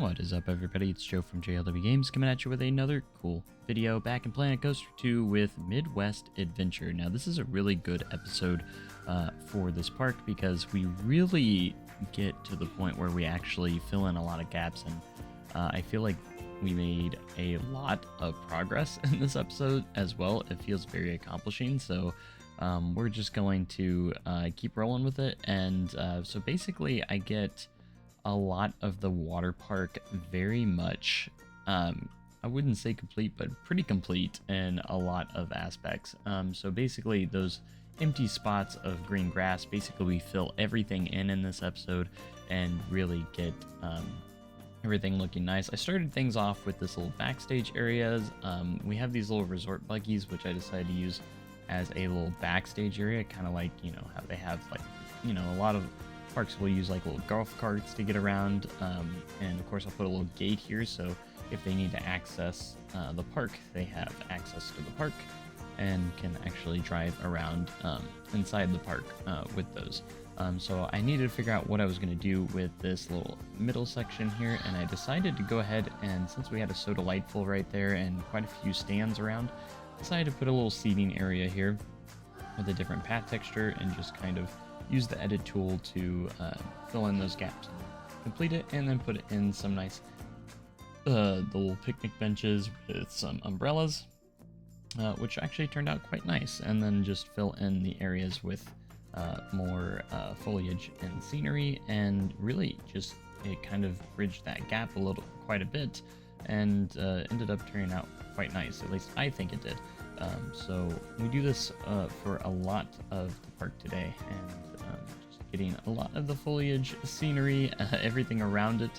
What is up, everybody? It's Joe from JLW Games coming at you with another cool video back in Planet Coaster 2 with Midwest Adventure. Now, this is a really good episode for this park because we really get to the point where we actually fill in a lot of gaps, and I feel like we made a lot of progress in this episode as well. It feels very accomplishing, so we're just going to keep rolling with it. And so basically I get a lot of the water park very much, I wouldn't say complete, but pretty complete in a lot of aspects. So basically those empty spots of green grass, basically we fill everything in this episode and really get everything looking nice. I started things off with this little backstage areas. We have these little resort buggies, which I decided to use as a little backstage area, kind of like, you know, how they have, like, you know, a lot of parks will use like little golf carts to get around, and of course I'll put a little gate here so if they need to access the park, they have access to the park and can actually drive around inside the park with those. So I needed to figure out what I was going to do with this little middle section here, and I decided to go ahead and, since we had a So Delightful right there and quite a few stands around, decided to put a little seating area here with a different path texture and just kind of use the edit tool to fill in those gaps and complete it, and then put in some nice the little picnic benches with some umbrellas, which actually turned out quite nice, and then just fill in the areas with more foliage and scenery, and really just it kind of bridged that gap quite a bit, and ended up turning out quite nice. At least I think it did. So we do this for a lot of the park today, and just getting a lot of the foliage, scenery, everything around it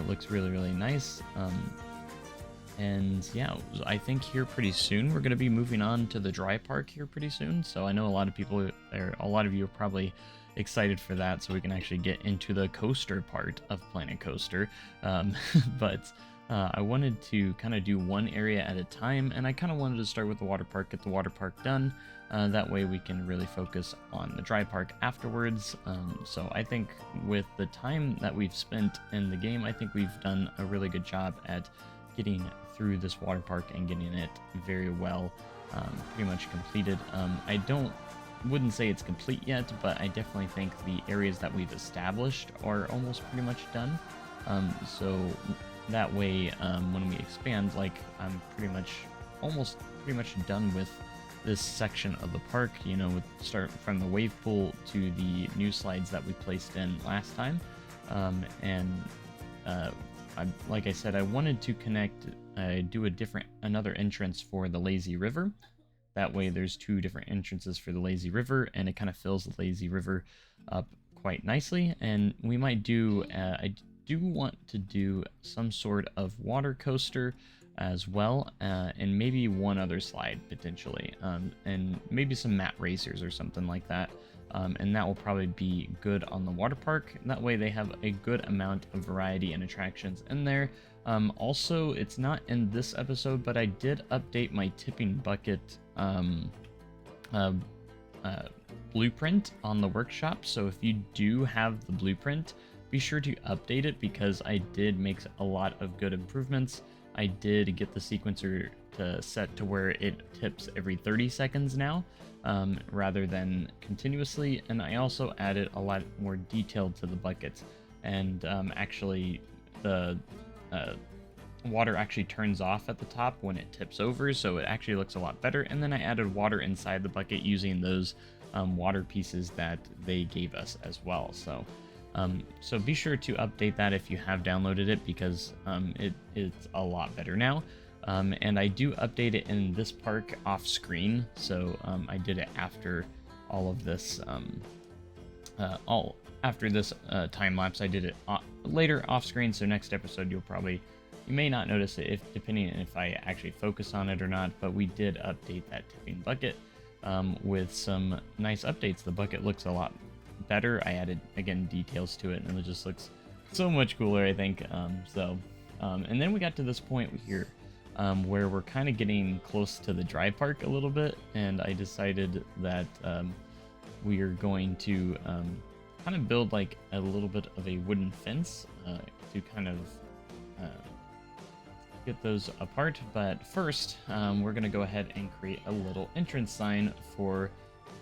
looks really nice. And yeah, I think here pretty soon we're going to be moving on to the dry park here pretty soon. So I know a lot of people, a lot of you are probably excited for that, so we can actually get into the coaster part of Planet Coaster. But I wanted to kind of do one area at a time, and I kind of wanted to start with the water park, get the water park done. That way we can really focus on the dry park afterwards. So I think with the time that we've spent in the game, I think we've done a really good job at getting through this water park and getting it very well, pretty much completed. I wouldn't say it's complete yet, but I definitely think the areas that we've established are almost pretty much done. So that way, when we expand, like, I'm pretty much done with this section of the park, you know, with start from the wave pool to the new slides that we placed in last time. Like I said, I wanted to connect, do another entrance for the lazy river. That way there's two different entrances for the lazy river, and it kind of fills the lazy river up quite nicely. And we might do, I do want to do some sort of water coaster as well, and maybe one other slide potentially, and maybe some mat racers or something like that. And that will probably be good on the water park. That way they have a good amount of variety and attractions in there. Also, it's not in this episode, but I did update my tipping bucket blueprint on the workshop. So if you do have the blueprint, be sure to update it, because I did make a lot of good improvements. I did get the sequencer to set to where it tips every 30 seconds now, rather than continuously, and I also added a lot more detail to the buckets, and actually the water actually turns off at the top when it tips over, so it actually looks a lot better. And then I added water inside the bucket using those water pieces that they gave us as well. So be sure to update that if you have downloaded it, because it's a lot better now. And I do update it in this park off screen, so I did it after all of this, after this time lapse. I did it later off screen, so next episode you may not notice it, depending on if I actually focus on it or not. But we did update that tipping bucket with some nice updates. The bucket looks a lot better. I added, again, details to it, and it just looks so much cooler, I think. And then we got to this point here, where we're kind of getting close to the dry park a little bit, and I decided that we are going to kind of build like a little bit of a wooden fence to kind of get those apart. But first, we're gonna go ahead and create a little entrance sign for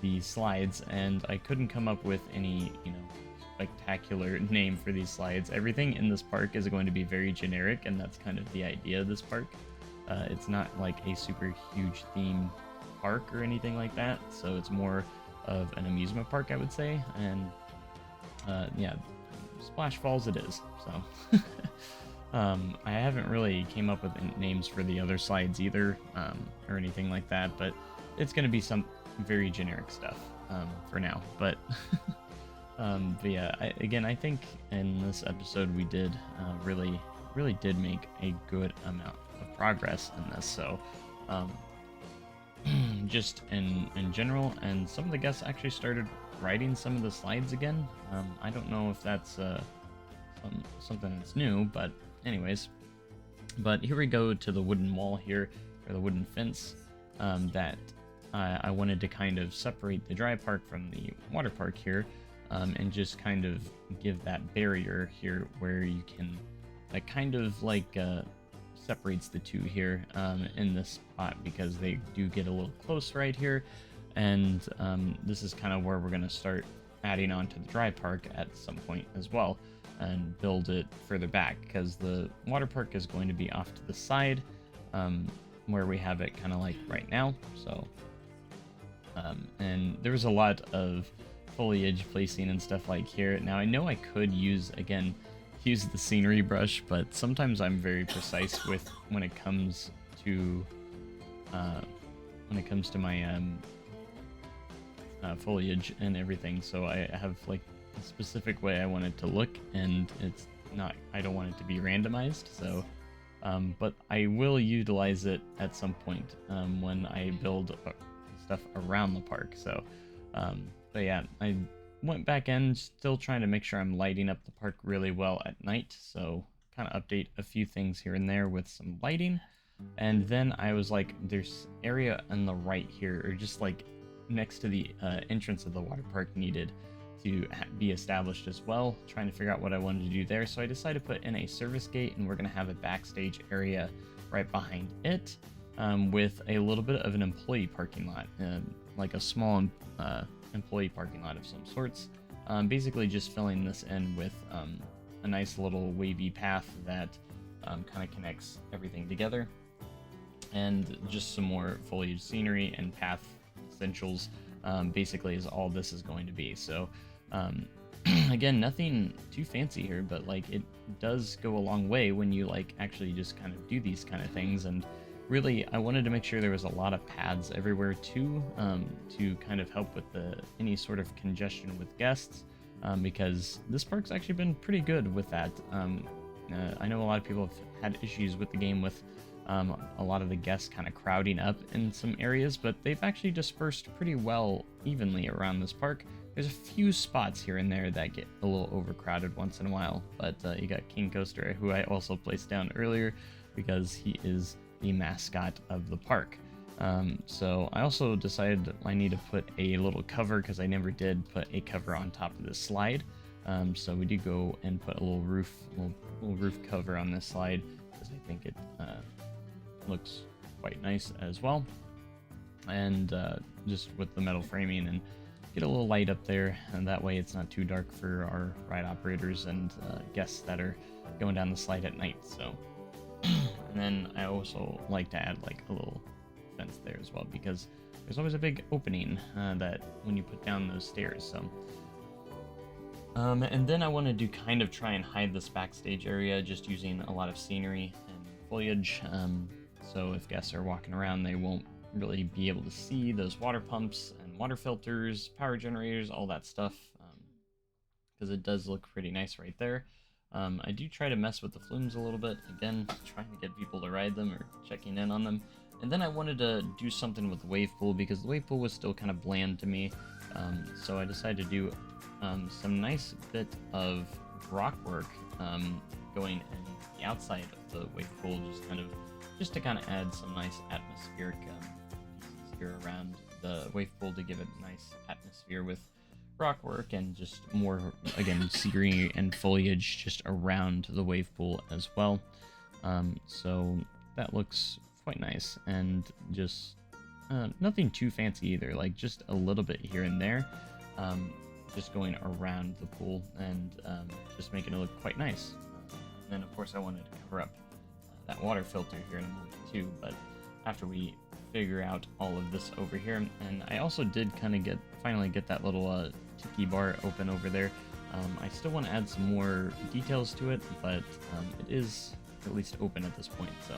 the slides, and I couldn't come up with any, spectacular name for these slides. Everything in this park is going to be very generic, and that's kind of the idea of this park. It's not like a super huge theme park or anything like that, so it's more of an amusement park, I would say. And yeah, Splash Falls it is. So I haven't really came up with names for the other slides either, or anything like that, but it's going to be some very generic stuff for now. But yeah, I think in this episode we did really did make a good amount of progress in this. So just in general, and some of the guests actually started writing some of the slides again. I don't know if that's something that's new, but anyways. But here we go to the wooden wall here, or the wooden fence, that I wanted to kind of separate the dry park from the water park here, and just kind of give that barrier here where you can, that kind of like separates the two here in this spot, because they do get a little close right here. And this is kind of where we're going to start adding on to the dry park at some point as well, and build it further back, because the water park is going to be off to the side, where we have it kind of like right now. So and there was a lot of foliage placing and stuff like here. Now I know I could use the scenery brush, but sometimes I'm very precise with when it comes to my foliage and everything. So I have like a specific way I want it to look, and I don't want it to be randomized. So but I will utilize it at some point when I build stuff around the park. So but yeah, I went back in, still trying to make sure I'm lighting up the park really well at night, so kind of update a few things here and there with some lighting. And then I was like, there's area on the right here, or just like next to the entrance of the water park, needed to be established as well, trying to figure out what I wanted to do there. So I decided to put in a service gate, and we're going to have a backstage area right behind it, with a little bit of an employee parking lot, like a small employee parking lot of some sorts. Basically just filling this in with a nice little wavy path that kind of connects everything together, and just some more foliage, scenery, and path essentials basically is all this is going to be. So again, nothing too fancy here, but like it does go a long way when you like actually just kind of do these kind of things. And really, I wanted to make sure there was a lot of paths everywhere too, to kind of help with any sort of congestion with guests, because this park's actually been pretty good with that. I know a lot of people have had issues with the game with a lot of the guests kind of crowding up in some areas, but they've actually dispersed pretty well evenly around this park. There's a few spots here and there that get a little overcrowded once in a while, but you got King Coaster, who I also placed down earlier because he is the mascot of the park. So I also decided I need to put a little cover, because I never did put a cover on top of this slide. So we did go and put a little roof cover on this slide, because I think it looks quite nice as well. And just with the metal framing, and get a little light up there, and that way it's not too dark for our ride operators and guests that are going down the slide at night. So and then I also like to add like a little fence there as well, because there's always a big opening that when you put down those stairs. So and then I wanted to kind of try and hide this backstage area just using a lot of scenery and foliage, so if guests are walking around, they won't really be able to see those water pumps and water filters, power generators, all that stuff, because it does look pretty nice right there. I do try to mess with the flumes a little bit, again, trying to get people to ride them or checking in on them. And then I wanted to do something with the wave pool, because the wave pool was still kind of bland to me. So I decided to do some nice bit of rock work going in the outside of the wave pool, just to kind of add some nice atmospheric pieces here around the wave pool, to give it a nice atmosphere with rock work, and just more, again, scenery and foliage just around the wave pool as well. So that looks quite nice, and just nothing too fancy either, like just a little bit here and there, just going around the pool and just making it look quite nice. And then of course I wanted to cover up that water filter here in a moment too, but after we figure out all of this over here, and I also did kind of finally get that little tiki bar open over there. I still want to add some more details to it, but it is at least open at this point. So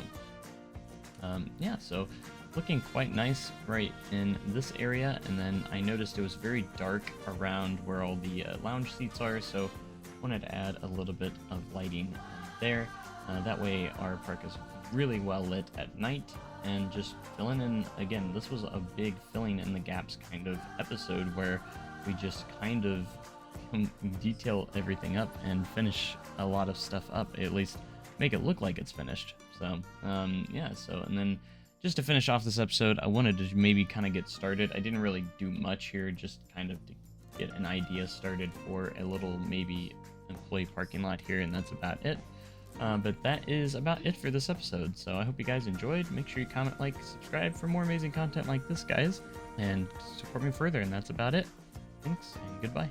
yeah, so looking quite nice right in this area. And then I noticed it was very dark around where all the lounge seats are, so wanted to add a little bit of lighting there. That way our park is really well lit at night, and just filling in, again, this was a big filling in the gaps kind of episode where we just kind of detail everything up and finish a lot of stuff up, at least make it look like it's finished. So yeah, so, and then just to finish off this episode, I wanted to maybe kind of get started. I didn't really do much here, just kind of to get an idea started for a little maybe employee parking lot here, and that's about it. But that is about it for this episode, so I hope you guys enjoyed. Make sure you comment, like, subscribe for more amazing content like this, guys, and support me further, and that's about it. Thanks, and goodbye.